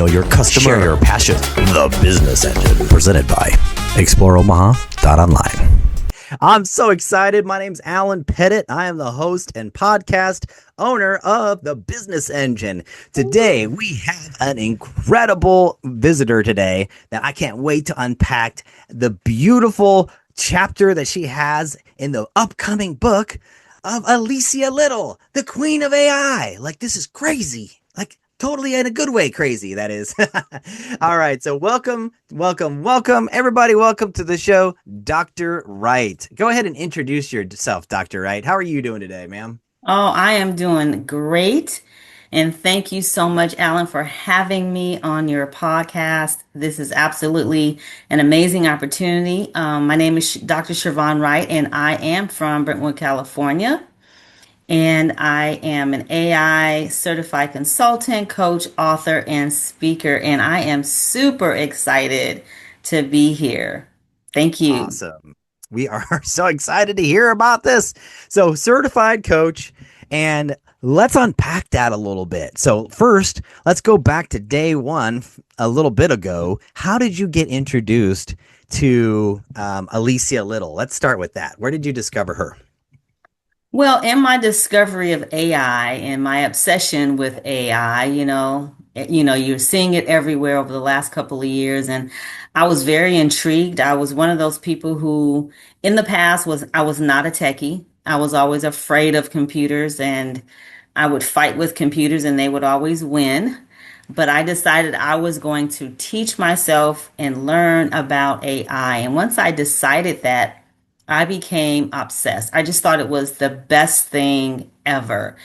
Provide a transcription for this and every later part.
know your customer, share your passion. The Business Engine, presented by ExploreOmaha.online. I'm so excited. My name's Alan Pettit. I am the host and podcast owner of The Business Engine. Today, we have an incredible visitor today that I can't wait to unpack the beautiful chapter that she has in the upcoming book of Alicia Little, the queen of AI. Like, this is crazy. Like, totally in a good way crazy, that is. All right, so welcome, everybody. Welcome to the show, Dr. Wright. Go ahead and introduce yourself, Dr. Wright. How are you doing today, ma'am? Oh, I am doing great. And thank you so much, Alan, for having me on your podcast. This is absolutely an amazing opportunity. My name is Dr. Siobhan Wright, and I am from Brentwood, California. And I am an AI certified consultant, coach, author, and speaker. And I am super excited to be here. Thank you. Awesome. We are so excited to hear about this. So, certified coach, and let's unpack that a little bit. So, first, let's go back to day one a little bit ago. How did you get introduced to Alicia Little? Let's start with that. Where did you discover her? Well, in my discovery of AI and my obsession with AI, you're seeing it everywhere over the last couple of years, and I was very intrigued. I was one of those people who, in the past, I was not a techie. I was always afraid of computers, and I would fight with computers, and they would always win. But I decided I was going to teach myself and learn about AI. And once I decided that, I became obsessed. I just thought it was the best thing ever.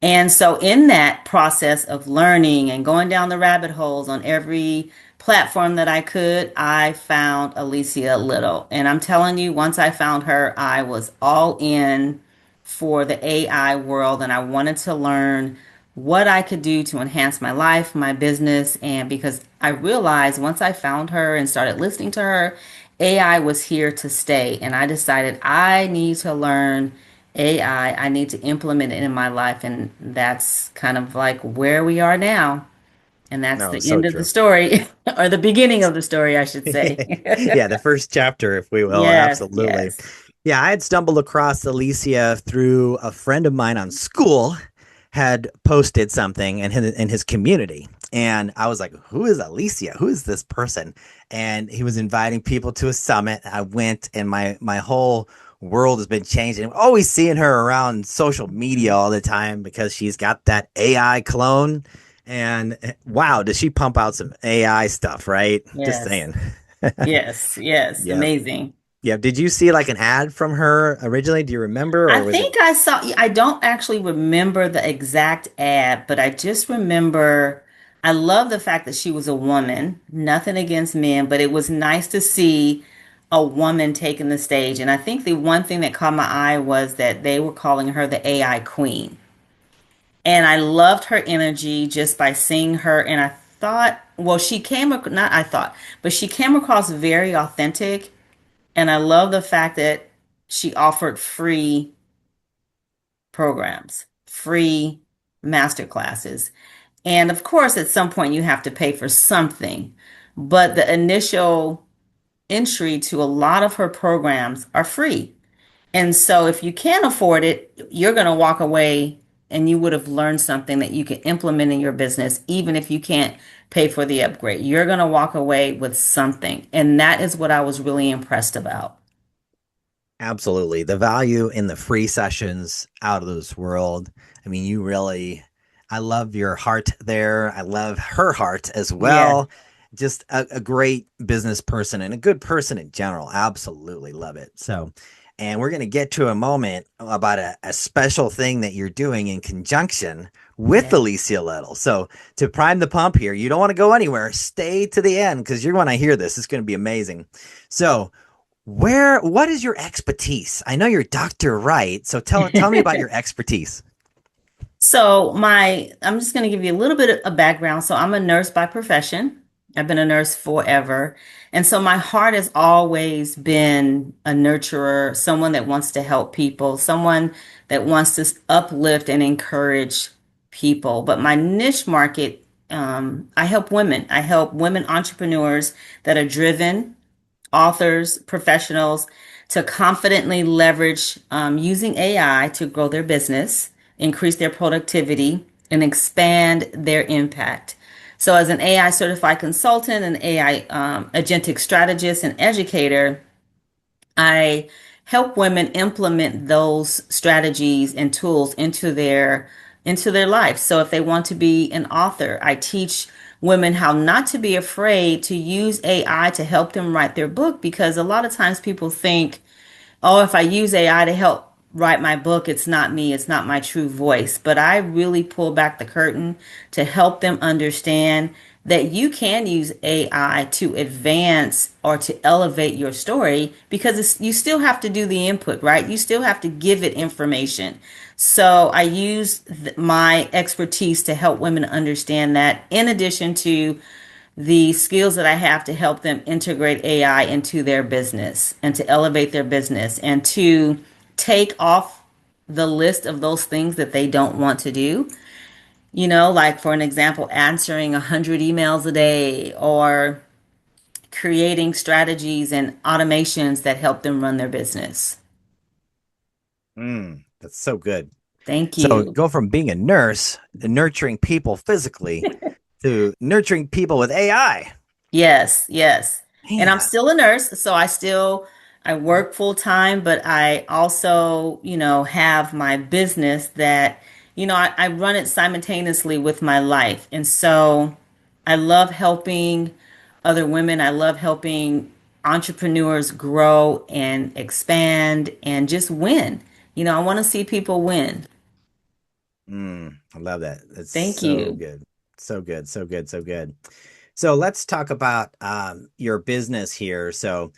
And so, in that process of learning and going down the rabbit holes on every platform that I could, I found Alicia Little. And I'm telling you, once I found her, I was all in for the AI world, and I wanted to learn what I could do to enhance my life, my business. And because I realized once I found her and started listening to her, AI was here to stay. And I decided I need to learn AI. I need to implement it in my life. And that's kind of like where we are now. And that's No, the so end of the true. story, or the beginning of the story, I should say. Yeah, the first chapter, if we will. Yes, Absolutely. yes. Yeah, I had stumbled across Alicia through a friend of mine on school had posted something in his community. And I was like, who is Alicia? Who is this person? And he was inviting people to a summit. I went, and my whole world has been changing. I'm always seeing her around social media all the time because she's got that AI clone. And wow, does she pump out some AI stuff, right? Just Yes, saying. yes, yes. Yep. Amazing. Yep. Did you see like an ad from her originally? Do you remember, I or was it? think I saw, I don't actually remember the exact ad, but I just remember I love the fact that she was a woman. Nothing against men, but it was nice to see a woman taking the stage. And I think the one thing that caught my eye was that they were calling her the AI queen. And I loved her energy just by seeing her. And I thought, well, not I thought, but she came across very authentic. And I love the fact that she offered free programs, free master classes. And of course, at some point, you have to pay for something. But the initial entry to a lot of her programs are free. And so if you can't afford it, you're going to walk away and you would have learned something that you can implement in your business, even if you can't pay for the upgrade. You're going to walk away with something. And that is what I was really impressed about. Absolutely. The value in the free sessions out of this world. I mean, I love your heart there. I love her heart as Yeah. well. Just a great business person and a good person in general. Absolutely love it. So, and we're going to get to a moment about a special thing that you're doing in conjunction with Yeah. Alicia Little. So, to prime the pump here, you don't want to go anywhere. Stay to the end because you're going to hear this. It's going to be amazing. So, what is your expertise? I know you're Dr. Wright, so tell me about your expertise. I'm just going to give you a little bit of background. So I'm a nurse by profession. I've been a nurse forever. And so my heart has always been a nurturer, someone that wants to help people, someone that wants to uplift and encourage people. But my niche market I help women. I help women entrepreneurs that are driven, authors, professionals, to confidently leverage using AI to grow their business, increase their productivity, and expand their impact. So, as an AI certified consultant, an AI agentic strategist, and educator, I help women implement those strategies and tools into their life. So if they want to be an author, I teach women how not to be afraid to use AI to help them write their book, because a lot of times people think, oh, if I use AI to help write my book, it's not me, it's not my true voice. But I really pull back the curtain to help them understand that you can use AI to advance or to elevate your story, because you still have to do the input, right? You still have to give it information. So I use my expertise to help women understand that, in addition to the skills that I have to help them integrate AI into their business and to elevate their business and to take off the list of those things that they don't want to do. You know, like for an example, answering 100 emails a day or creating strategies and automations that help them run their business. That's so good. Thank So you. go from being a nurse and nurturing people physically to nurturing people with AI. Yes, yes. And I'm Man. still a nurse, so I work full time, but I also, have my business that, I run it simultaneously with my life. And so I love helping other women. I love helping entrepreneurs grow and expand and just win. I want to see people win. I love that. That's Thank so you. good. So good. So good. So good. So let's talk about your business here. So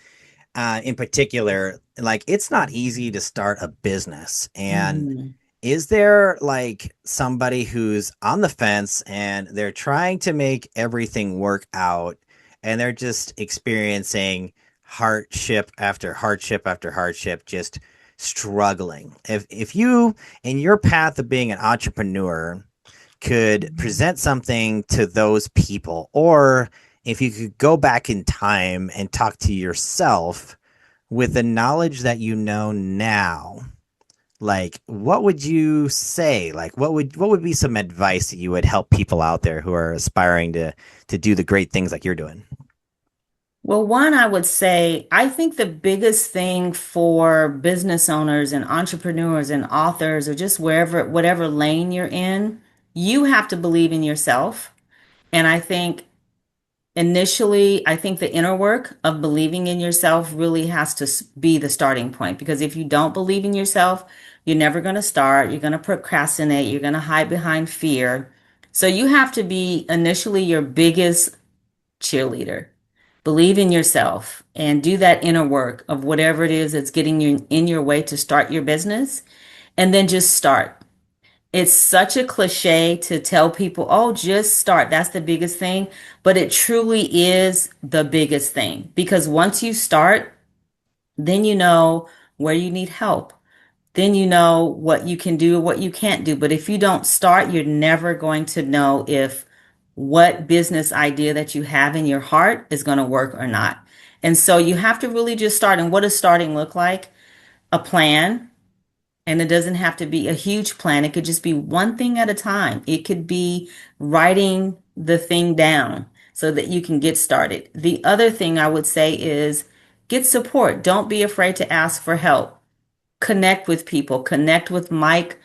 in particular, like it's not easy to start a business. And Mhm. is there like somebody who's on the fence and they're trying to make everything work out and they're just experiencing hardship after hardship after hardship, just struggling? If you in your path of being an entrepreneur could present something to those people, or if you could go back in time and talk to yourself with the knowledge that you know now, like what would you say? Like what would be some advice that you would help people out there who are aspiring to do the great things like you're doing? Well, one, I would say, I think the biggest thing for business owners and entrepreneurs and authors, or just whatever lane you're in, you have to believe in yourself. And I think initially, I think the inner work of believing in yourself really has to be the starting point. Because if you don't believe in yourself, you're never going to start. You're going to procrastinate. You're going to hide behind fear. So you have to be initially your biggest cheerleader. Believe in yourself and do that inner work of whatever it is that's getting you in your way to start your business, and then just start. It's such a cliche to tell people, oh, just start. That's the biggest thing. But it truly is the biggest thing, because once you start, then you know where you need help. Then you know what you can do, what you can't do. But if you don't start, you're never going to know if what business idea that you have in your heart is going to work or not. And so you have to really just start. And what does starting look like? A plan. And it doesn't have to be a huge plan. It could just be one thing at a time. It could be writing the thing down so that you can get started. The other thing I would say is get support. Don't be afraid to ask for help. Connect with people, connect with like-minded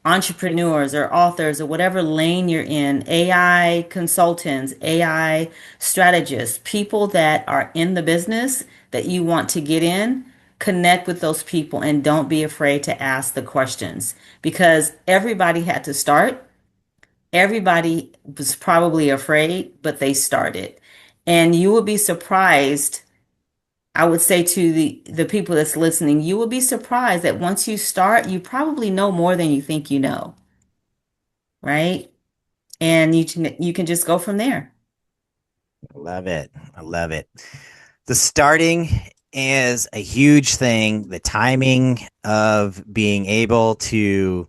entrepreneurs or authors or whatever lane you're in, AI consultants, AI strategists, people that are in the business that you want to get in. Connect with those people and don't be afraid to ask the questions, because everybody had to start. Everybody was probably afraid, but they started. And you will be surprised. I would say to the people that's listening, you will be surprised that once you start, you probably know more than you think you know, right? And you can just go from there. I love it. I love it. The starting is a huge thing. The timing of being able to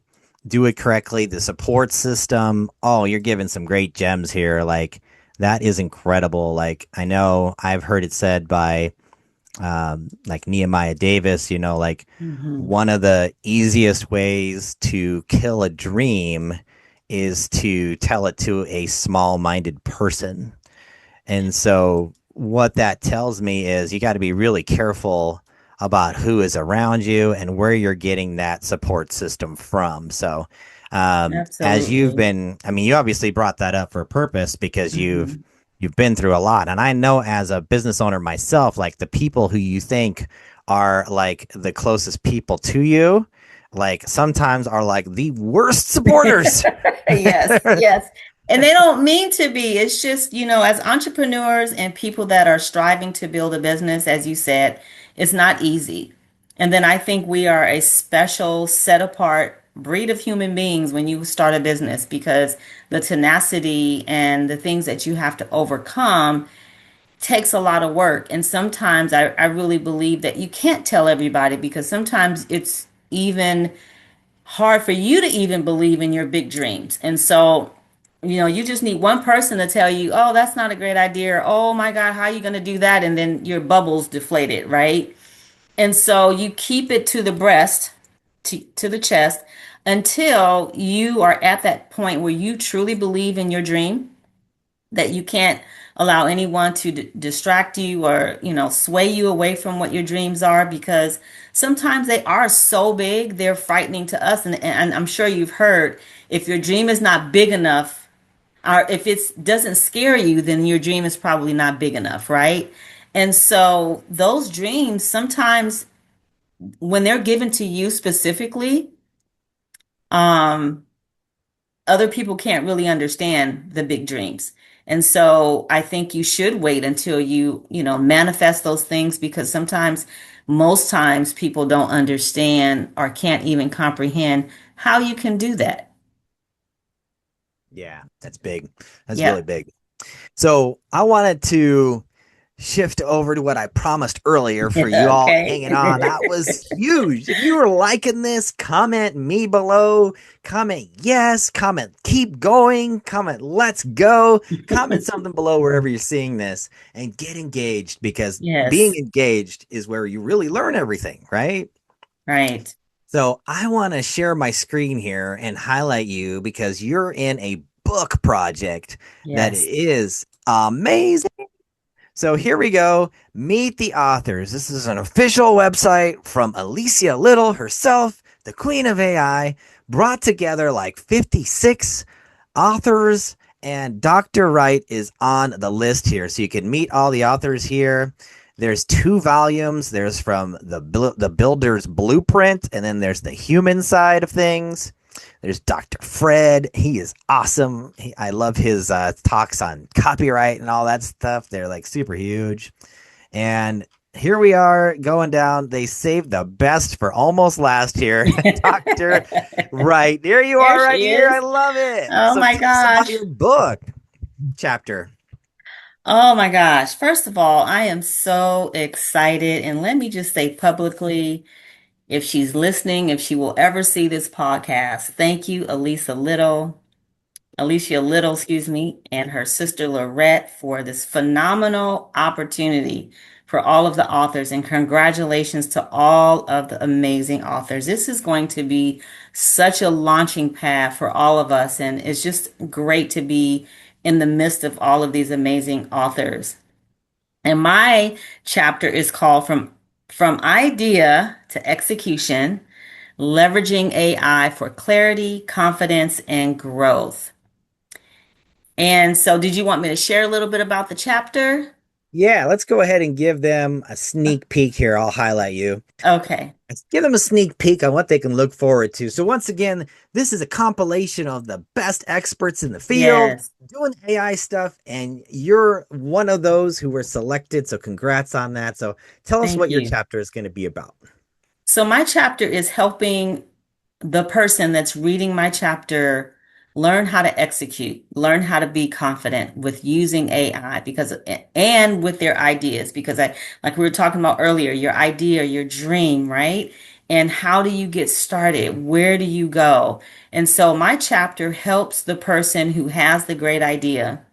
do it correctly, the support system. Oh, you're giving some great gems here. Like that is incredible. Like I know I've heard it said by like Nehemiah Davis, like Hmm. one of the easiest ways to kill a dream is to tell it to a small-minded person. And so what that tells me is you got to be really careful about who is around you and where you're getting that support system from. So, as you've Absolutely. been, I mean, you obviously brought that up for a purpose because you've Hmm. you've been through a lot. And I know as a business owner myself, like the people who you think are like the closest people to you, like sometimes are like the worst supporters. Yes, yes. And they don't mean to be. It's just, as entrepreneurs and people that are striving to build a business, as you said, it's not easy. And then I think we are a special, set apart breed of human beings when you start a business because the tenacity and the things that you have to overcome takes a lot of work. And sometimes I really believe that you can't tell everybody because sometimes it's even hard for you to even believe in your big dreams. And so, you just need one person to tell you, oh, that's not a great idea. Or, oh my God, how are you going to do that? And then your bubbles deflated, right? And so you keep it to the breast, to the chest, until you are at that point where you truly believe in your dream that you can't allow anyone to distract you or sway you away from what your dreams are because sometimes they are so big they're frightening to us and I'm sure you've heard if your dream is not big enough or if it doesn't scare you then your dream is probably not big enough, right? And so those dreams sometimes when they're given to you specifically, um other people can't really understand the big dreams. And so I think you should wait until you manifest those things because sometimes, most times, people don't understand or can't even comprehend how you can do that. Yeah, that's big. That's really Yeah. big. So I wanted to shift over to what I promised earlier for you all Okay. hanging on. That was huge. If you were liking this, comment me below. Comment yes. Comment keep going. Comment let's go. Comment something below wherever you're seeing this and get engaged because being Yes. engaged is where you really learn everything, right? Right. So I want to share my screen here and highlight you because you're in a book project that Yes. is amazing. So here we go. Meet the authors. This is an official website from Alicia Little herself, the queen of AI, brought together like 56 authors, and Dr. Wright is on the list here. So you can meet all the authors here. There's two volumes. There's from the Builder's Blueprint, and then there's the human side of things. There's Dr. Fred. He is awesome. I love his talks on copyright and all that stuff. They're like super huge. And here we are going down. They saved the best for almost last here. Dr. Wright. There you There are right she here. I is. love it. Oh So my tell us about gosh. your book chapter. Oh my gosh. First of all, I am so excited. And let me just say publicly, if she's listening, if she will ever see this podcast, thank you, Alicia Little, excuse me, and her sister Lorette for this phenomenal opportunity for all of the authors. And congratulations to all of the amazing authors. This is going to be such a launching pad for all of us. And it's just great to be in the midst of all of these amazing authors. And my chapter is called From Idea to Execution, Leveraging AI for Clarity, Confidence, and Growth. And so, did you want me to share a little bit about the chapter? Yeah, let's go ahead and give them a sneak peek here. I'll highlight you. Okay. Let's give them a sneak peek on what they can look forward to. So, once again, this is a compilation of the best experts in the field Yes. doing AI stuff, and you're one of those who were selected. So, congrats on that. So, tell us Thank what your you. chapter is going to be about. So, my chapter is helping the person that's reading my chapter learn how to execute, learn how to be confident with using AI because and with their ideas because I like we were talking about earlier, your idea, your dream, right? And how do you get started? Where do you go? And so my chapter helps the person who has the great idea,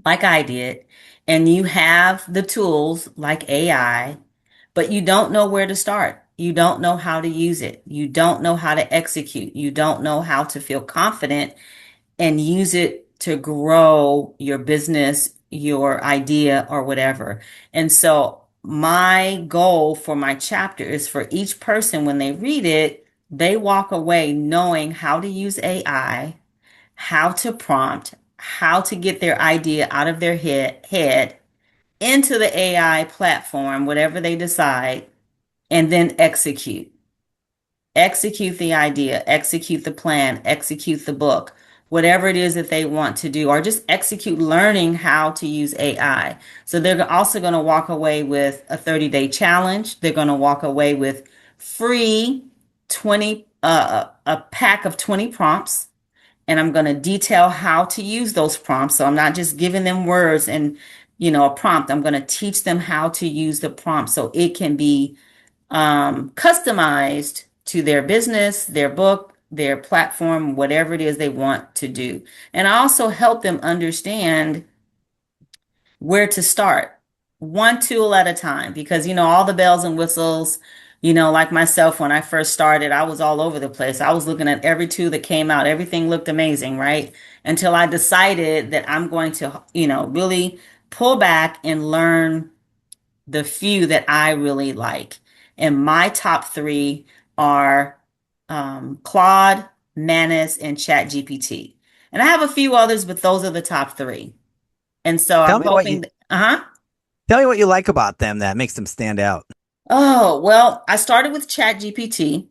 like I did, and you have the tools like AI, but you don't know where to start. You don't know how to use it. You don't know how to execute. You don't know how to feel confident and use it to grow your business, your idea, or whatever. And so, my goal for my chapter is for each person, when they read it, they walk away knowing how to use AI, how to prompt, how to get their idea out of their head into the AI platform, whatever they decide, and then execute. Execute the idea, execute the plan, execute the book, whatever it is that they want to do, or just execute learning how to use AI. So they're also going to walk away with a 30-day challenge. They're going to walk away with free 20 a pack of 20 prompts, and I'm going to detail how to use those prompts. So I'm not just giving them words and a prompt. I'm going to teach them how to use the prompt so it can be customized to their business, their book, their platform, whatever it is they want to do. And I also help them understand where to start, one tool at a time, because, all the bells and whistles, like myself, when I first started, I was all over the place. I was looking at every tool that came out. Everything looked amazing, right? Until I decided that I'm going to, really pull back and learn the few that I really like. And my top three are Claude, Manus, and ChatGPT. And I have a few others, but those are the top three. And so Tell I'm me what you hoping, uh-huh. tell me what you like about them that makes them stand out. Oh, well, I started with ChatGPT.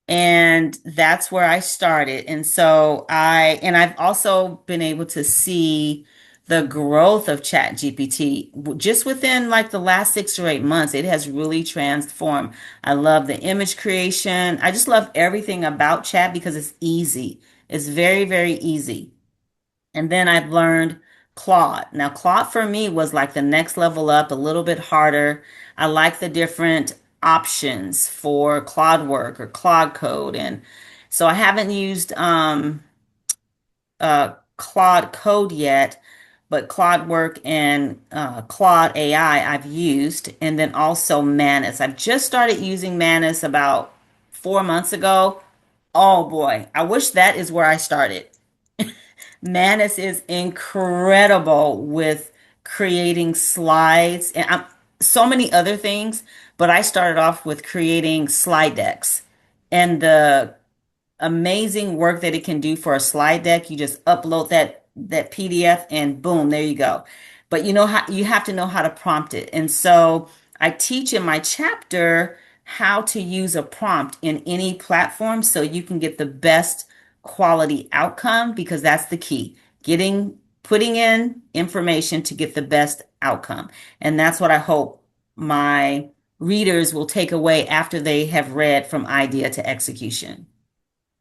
And that's where I started. And so I've also been able to see the growth of ChatGPT just within like the last 6 or 8 months. It has really transformed. I love the image creation. I just love everything about Chat because it's easy. It's very, very easy. And then I've learned Claude. Now, Claude for me was like the next level up, a little bit harder. I like the different options for Claude work or Claude code. And so I haven't used Claude code yet, but Claude work and Claude AI I've used. And then also Manus. I've just started using Manus about 4 months ago. Oh boy, I wish that is where I started. Manus is incredible with creating slides and so many other things, but I started off with creating slide decks. And the amazing work that it can do for a slide deck. You just upload that PDF and boom, there you go. But you know how you have to know how to prompt it. And so I teach in my chapter how to use a prompt in any platform so you can get the best quality outcome because that's the key. Putting in information to get the best outcome. And that's what I hope my readers will take away after they have read from idea to execution.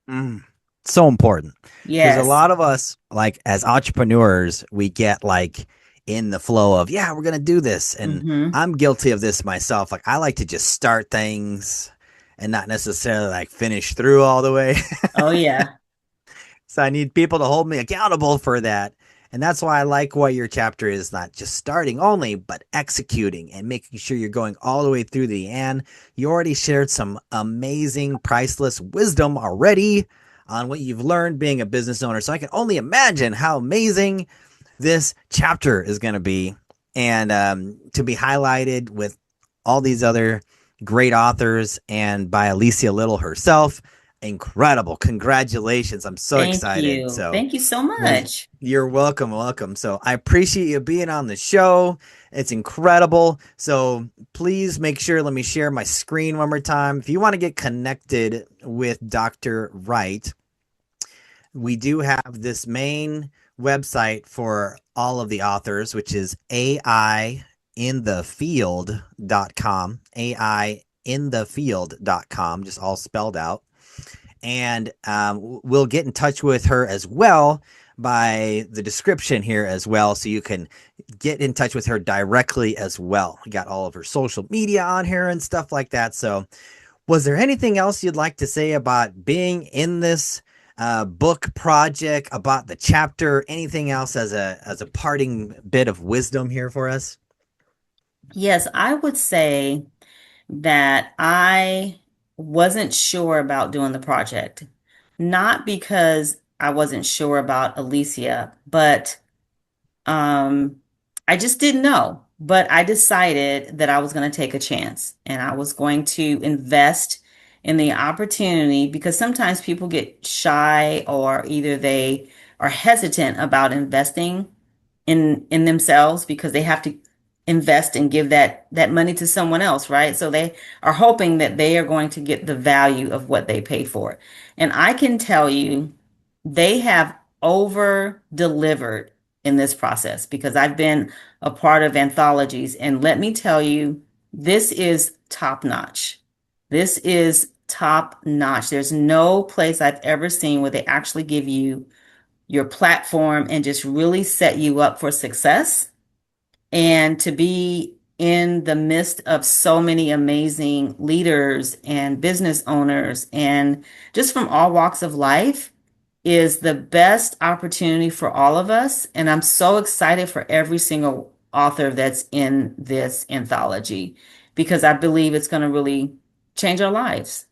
Mm, so important because a Yes. lot of us, like as entrepreneurs, we get like in the flow of, yeah, we're going to do this. And Hmm. I'm guilty of this myself. Like I like to just start things and not necessarily like finish through all the way. Oh, yeah. So I need people to hold me accountable for that. And that's why I like why your chapter is not just starting only, but executing and making sure you're going all the way through the end. You already shared some amazing, priceless wisdom already on what you've learned being a business owner. So I can only imagine how amazing this chapter is going to be and to be highlighted with all these other great authors and by Alicia Little herself. Incredible. Congratulations. I'm so Thank excited. you. So Thank you so there's much. you're welcome, welcome. So I appreciate you being on the show. It's incredible. So please make sure, let me share my screen one more time. If you want to get connected with Dr. Wright, we do have this main website for all of the authors, which is AIinthefield.com, AIinthefield.com, just all spelled out. And we'll get in touch with her as well by the description here as well. So you can get in touch with her directly as well. We got all of her social media on here and stuff like that. So Was there anything else you'd like to say about being in this book project, about the chapter, anything else as a parting bit of wisdom here for us? Yes, I would say that I wasn't sure about doing the project. Not because I wasn't sure about Alicia, but um, I just didn't know. But I decided that I was going to take a chance and I was going to invest in the opportunity because sometimes people get shy or either they are hesitant about investing in themselves because they have to invest and give that money to someone else, right? So they are hoping that they are going to get the value of what they paid for. And I can tell you they have over delivered in this process because I've been a part of anthologies, and let me tell you, this is top notch. This is top notch. There's no place I've ever seen where they actually give you your platform and just really set you up for success and to be in the midst of so many amazing leaders and business owners and just from all walks of life is the best opportunity for all of us. And I'm so excited for every single author that's in this anthology because I believe it's going to really change our lives.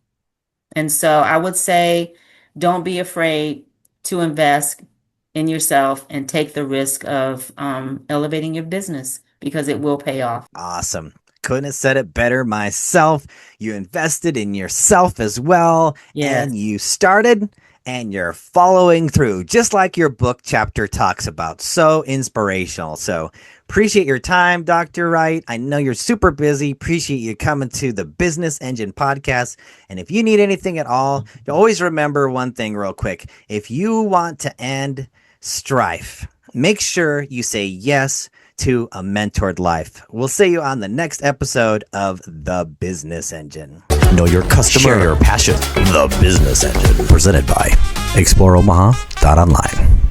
And so I would say, don't be afraid to invest in yourself and take the risk of elevating your business because it will pay off. Awesome. Couldn't have said it better myself. You invested in yourself as well, Yes. and you started and you're following through, just like your book chapter talks about. So inspirational. So appreciate your time, Dr. Wright. I know you're super busy. Appreciate you coming to the Business Engine podcast. And if you need anything at all, you always remember one thing real quick. If you want to end strife, make sure you say yes to a mentored life. We'll see you on the next episode of The Business Engine. Know your customer, share your passion. The Business Engine, presented by ExploreOmaha.online.